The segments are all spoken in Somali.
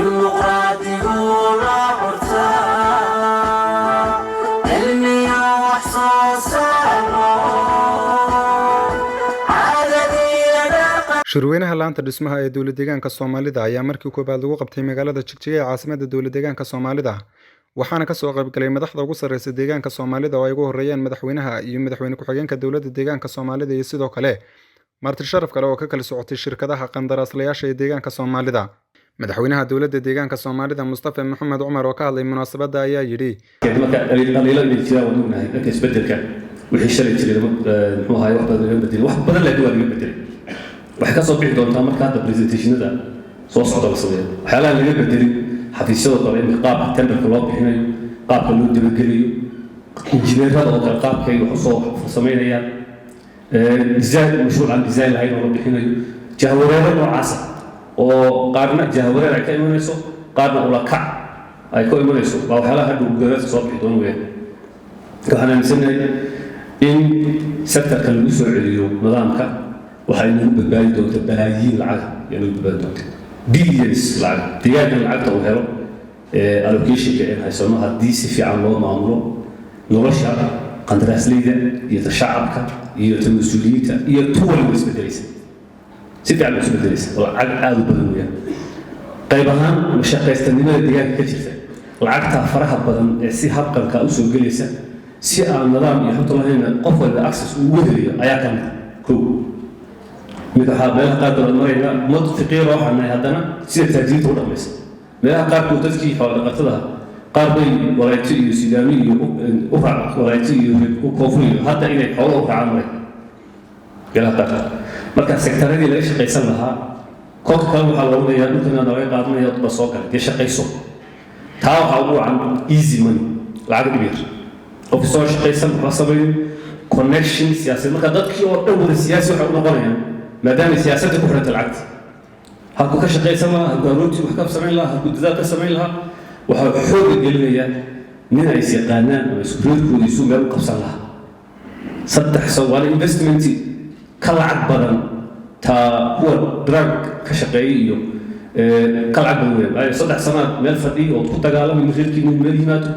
ديمقراطي ولا عرسا علمي وحصوص shirweynaha laanta dhismaha ee dowlad deegaanka Soomaalida ayaa markii koobaad lagu qabtay magaalada Jigjiga ee caasimadda dowlad deegaanka Soomaalida waxaana ka soo qayb galay madaxda ugu sarreeyay deegaanka Soomaalida oo ay ugu horeeyeen madaxweynaha iyo madaxweyne ku-xigeenka dowladda deegaanka Soomaalida iyo sidoo kale marti sharaf kale oo ka kala socotay shirkadaha qandaraaslayaasha ee deegaanka Soomaalida madaxweynaha dowladda deegaanka Soomaalida Mustafa Maxamed Umar oo ka hadlay munaasabadda ayaa yiri wixii shalay jiray muxuu ahaay wax badan laga bedelay waxa ka soo bixi doontaa marka hadda presentationada soo socda la sameeyo waxyaalaha laga bedelay xafiisyada kale in qaabka tenderka loo bixinayo qaabka loo dibageliyo injineerada oo kale qaabkay wax soo sameynayaan design mashruucan design lahayn oo la bixinayo jahwareero noocaas oo qaarna jahwareer ay ka imanayso qaarna ula kac ay ka imanayso waa waxyaalaha hadda gudaha soo bixi doona weeyaan waxaan aaminsanahay in sektorka lagu soo celiyo nidaamka waxay nagu badbaadi doontaa balaayiin lacag ayaa nagu badbaadi doontaa billions lacag deegaanka lacagta uu helo allocationka ee haysano haddii si fiican loo maamulo nolosha qandaraasleyda iyo shacabka iyo mas-uuliyiinta iyo tuwal way isbedelaysa si fiican way isbedelaysa lacag aad u badan weeyaan qayb ahaan mashaqaystanimada deegaanka ka jirta lacagta faraha badan ee si habqanka u soo gelaysa si aan nidaam iyo xogta lahayn qof walba access uu wadayo ayaa ka mid kow mid waxaa meelaha qaarkood marayna mad fiqiir waxaan nahay haddana sida taajiriinta u dhaqmaysa meelaha qaarkood dadkii xoolo dhaqatada qaar bay walaayto iyo sidaami iyo u raac walaayto iyo koonfur iyo hadda inay xoolo u raacaan maray meelaha qaarkood marka sektaradii laga shaqaysan lahaa kolka kale waxaa loogu leeyahay dhulkana laga qaadanaya dadba soo galay dee shaqayso taa waxaa ugu wacan easy money lacag dhib yar qofki soo shaqaysan waxaa sameeyo connection siyaasadeed marka dadkii oo dhan wada siyaasi waxay u noqonayaan maadaama siyaasadda ku xiranta lacagta halkuu ka shaqaysan lahaa halkuu aroortii wax ka samayn lahaa halkuu dadaal ka samayn lahaa waxaa xooga gelinaya nin ay is yaqaanaan ama iskureedkooda isu meel u qabsan lahaa saddex soomaali investment ka lacag badan taa kuwa drug ka shaqeeyay iyo ka lacag badan weeyaan saddex sanaad meel fadhiyo oo ku dagaalamay reerkii inuu meel yimaado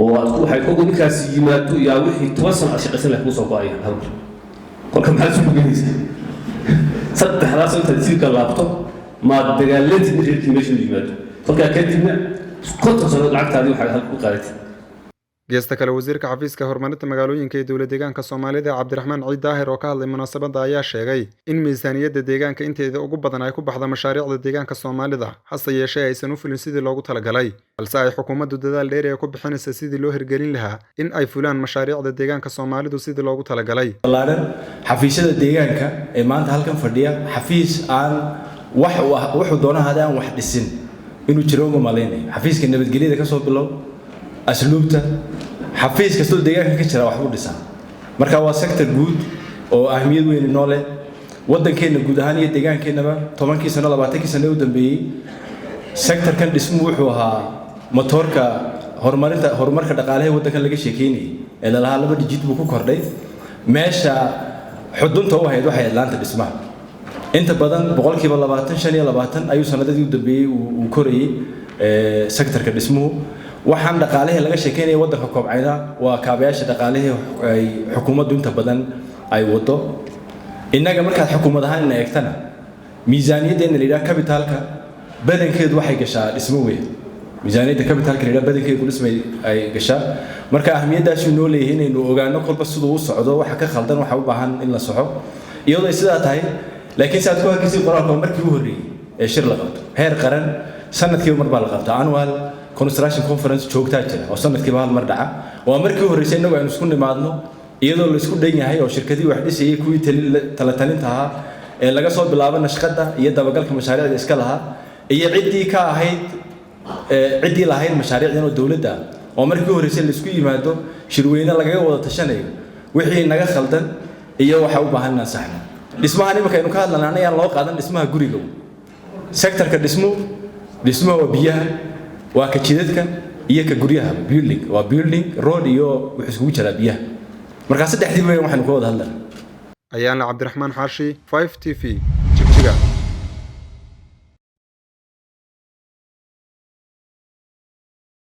oo waxay kugu ninkaas yimaado yaa wixii 10 sano shaqaysan lahaa ku soo go'ay halka kolka maxaa soo gelinaysaa saddexdaas inta silka laabto ma dagaaladii reerkii meesha yimaado kolka kadibna konton sano lacagtaadii waxay halka ku qaadatay geesta kale wasiirka xafiiska horumarinta magaalooyinka ee dowlad deegaanka Soomaalida Cabdiraxmaan Ciid Daahir oo ka hadlay munaasabadda ayaa sheegay in miisaaniyadda deegaanka inteeda ugu badan ay ku baxdo mashaariicda deegaanka Soomaalida hase yeeshee aysan u fulin sidii loogu talagalay balse ay xukuumaddu dadaal dheer ay ku bixinaysaa sidii loo hirgelin lahaa in ay fulaan mashaariicda deegaanka Soomaalidu sidii loogu talagalay xafiisyada deegaanka ee maanta halkan fadhiya xafiis aan wax doona hadaan wax dhisin inuu jiro uma maleynay xafiiska nabadgelyada ka soo bilow asluubta xafiis kastoo deegaanka ka jira wax u dhisan marka waa sector guud oo ahmiyad weyn u leh wadankeena guud ahaan iyo deegaankeenaba 10 sano 20 sano u dambeeyay sector kan dhismo wuxuu ahaa motorka horumarka dhaqaalaha wadanka laga sheekeynay ee lalaha laba digit buu ku kordhay meesha xudunta u ahayd waxay laanta dhismaha inta badan 20% ayuu sanadadii u dambeeyay uu korayay sectorka dhismuhu waxaan dhaqaalaha laga sheekeynay wadanka koobcayna waa kaabayaasha dhaqaalaha ay xukuumaddu inta badan ay wado inaga marka xukuumad ahaan inay eegtana miisaaniyadda la yiraahdo capitalka badankeedu waxay gashaa dhismo weyn miisaaniyadda capitalka la yiraahdo badankeedu dhismay ay gashaa marka ahmiyadaas uu noo leeyahay inaynu ogaano kolba sidoo uu socdo waxa ka khaldan waxa u baahan in la saxo iyadoo ay sidaa tahay laakiin saad ku arkaysid qoraalka markii uu horeeyay ee shir la qabto heer qaran sanadkii mar baa la qabtaa annual construction conference joogtaa jira oo sanadkiiba hal mar dhaca waa markii horeysay inagu aynu isku nimaadno iyadoo la isku dhan yahay oo shirkadii wax dhisayay kuwii talatalinta ahaa ee laga soo bilaabo nashqada iyo dabagalka mashaariicda iska lahaa iyo ciddii ka ahayd ciddii lahayd mashaariicdan oo dawladda oo markii horeysay la isku yimaado shirweyne lagaga wada tashanayo wixii naga khaldan iyo waxa u baahan inaan saxno dhismaha nimanka aynu ka hadlanaa ayaan loo qaadan dhismaha guriga sectorka dhismo waa biyaha waa ka jidadka iyo ka guryaha building road iyo wax isku jira biyaha marka saddexdii weyn waxaan ku wada hadlaa ayaan Cabdiraxmaan Xaashi 5TV